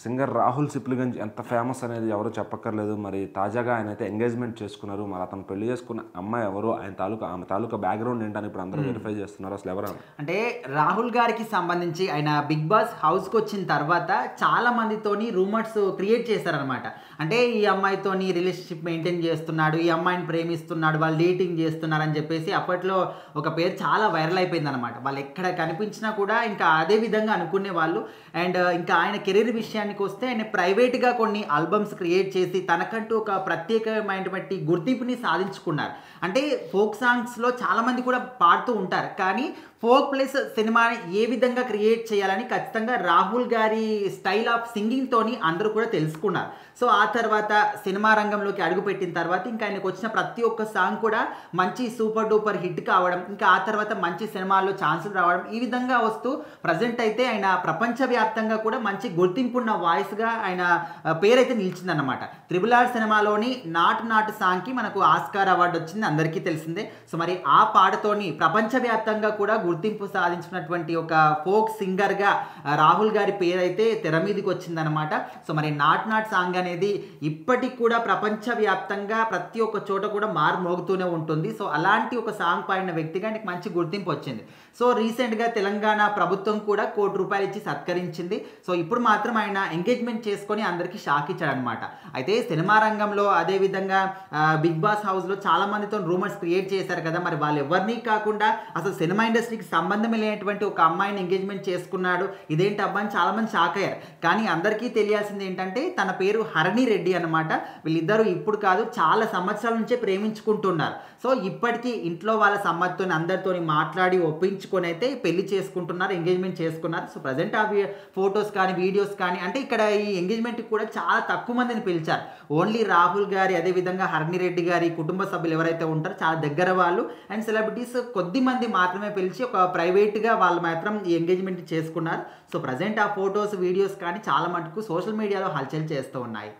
Singer Rahul Sipligunj ఎంత famous అనేది ఎవరు చెప్పక్కర్లేదు. మరి తాజాగా ఆయనైతే ఎంగేజ్మెంట్ చేసుకున్నారు. మరి అతను పెళ్లి చేసుకున్న అమ్మాయి ఎవరో, ఆమె తాలూకా బ్యాక్గ్రౌండ్ ఏంటని ఇప్పుడు అందరూ వెరిఫై చేస్తున్నారు. అసలు ఎవరు ఆమె? అంటే రాహుల్ గారికి సంబంధించి ఆయన బిగ్ బాస్ హౌస్కి వచ్చిన తర్వాత చాలా మందితోని రూమర్స్ క్రియేట్ చేశారనమాట. అంటే ఈ అమ్మాయితోని రిలేషన్షిప్ మెయింటైన్ చేస్తున్నాడు, ఈ అమ్మాయిని ప్రేమిస్తున్నాడు, వాళ్ళు డేటింగ్ చేస్తున్నారు అని చెప్పేసి అప్పట్లో ఒక పేరు చాలా వైరల్ అయిపోయింది అనమాట. వాళ్ళు ఎక్కడ కనిపించినా కూడా ఇంకా అదే విధంగా అనుకునే వాళ్ళు. అండ్ ఇంకా ఆయన కెరీర్ విషయానికి వస్తే ఆయన ప్రైవేట్గా కొన్ని ఆల్బమ్స్ క్రియేట్ చేసి తనకంటూ ఒక ప్రత్యేకమైనటువంటి గుర్తింపుని సాధించుకున్నారు. అంటే ఫోక్ సాంగ్స్లో చాలామంది కూడా పాడుతూ ఉంటారు, కానీ ఫోక్ ప్లస్ సినిమాని ఏ విధంగా క్రియేట్ చేయాలని ఖచ్చితంగా రాహుల్ గారి స్టైల్ ఆఫ్ సింగింగ్తోని అందరూ కూడా తెలుసుకున్నారు. సో ఆ తర్వాత సినిమా రంగంలోకి అడుగుపెట్టిన తర్వాత ఇంకా ఆయనకు వచ్చిన ప్రతి ఒక్క సాంగ్ కూడా మంచి సూపర్ డూపర్ హిట్ కావడం, ఇంకా ఆ తర్వాత మంచి సినిమాల్లో ఛాన్సులు రావడం, ఈ విధంగా వస్తూ ప్రజెంట్ అయితే ఆయన ప్రపంచవ్యాప్తంగా కూడా మంచి గుర్తింపున్న వాయిస్గా ఆయన పేరైతే నిలిచిందన్నమాట. RRR సినిమాలోని నాటు నాటు సాంగ్కి మనకు ఆస్కార్ అవార్డు వచ్చింది, అందరికీ తెలిసిందే. సో మరి ఆ పాటతోని ప్రపంచవ్యాప్తంగా కూడా గుర్తింపు సాధించినటువంటి ఒక ఫోక్ సింగర్గా రాహుల్ గారి పేరైతే తెర మీదకి వచ్చిందనమాట. సో మరి నాట్ సాంగ్ అనేది ఇప్పటికి కూడా ప్రపంచవ్యాప్తంగా ప్రతి ఒక్క చోట కూడా మోగుతూనే ఉంటుంది. సో అలాంటి ఒక సాంగ్ పాడిన వ్యక్తిగా ఆయనకి మంచి గుర్తింపు వచ్చింది. సో రీసెంట్గా తెలంగాణ ప్రభుత్వం కూడా ₹1,00,00,000 ఇచ్చి సత్కరించింది. సో ఇప్పుడు మాత్రం ఆయన ఎంగేజ్మెంట్ చేసుకొని అందరికీ షాక్ ఇచ్చాడనమాట. అయితే సినిమా రంగంలో అదేవిధంగా బిగ్ బాస్ హౌస్లో చాలా మందితో రూమర్స్ క్రియేట్ చేశారు కదా, మరి వాళ్ళు ఎవరిని కాకుండా అసలు సినిమా ఇండస్ట్రీకి సంబంధం లేనటువంటి ఒక అమ్మాయిని ఎంగేజ్మెంట్ చేసుకున్నాడు, ఇదేంటి అబ్బా అని చాలామంది షాక్ అయ్యారు. కానీ అందరికీ తెలియాల్సింది ఏంటంటే తన పేరు హరిణి రెడ్డి అనమాట. వీళ్ళిద్దరూ ఇప్పుడు కాదు, చాలా సంవత్సరాల నుంచే ప్రేమించుకుంటున్నారు. సో ఇప్పటికీ ఇంట్లో వాళ్ళ సమ్మతితో అందరితో మాట్లాడి ఒప్పించుకొని అయితే పెళ్లి చేసుకుంటున్నారు, ఎంగేజ్మెంట్ చేసుకున్నారు. సో ప్రజెంట్ ఆ ఫొటోస్ కానీ వీడియోస్ కానీ, అంటే ఇక్కడ ఈ ఎంగేజ్మెంట్కి కూడా చాలా తక్కువ మందిని పిలిచారు. ఓన్లీ రాహుల్ గారి అదేవిధంగా హరిణి రెడ్డి గారి కుటుంబ సభ్యులు ఎవరైతే ఉంటారో చాలా దగ్గర వాళ్ళు అండ్ సెలబ్రిటీస్ కొద్ది మంది మాత్రమే పిలిచి ఒక ప్రైవేట్గా వాళ్ళు మాత్రం ఈ ఎంగేజ్మెంట్ చేసుకున్నారు. సో ప్రజెంట్ ఆ ఫొటోస్ వీడియోస్ కానీ చాలా మటుకు సోషల్ మీడియాలో హల్చల్ చేస్తూ ఉన్నాయి.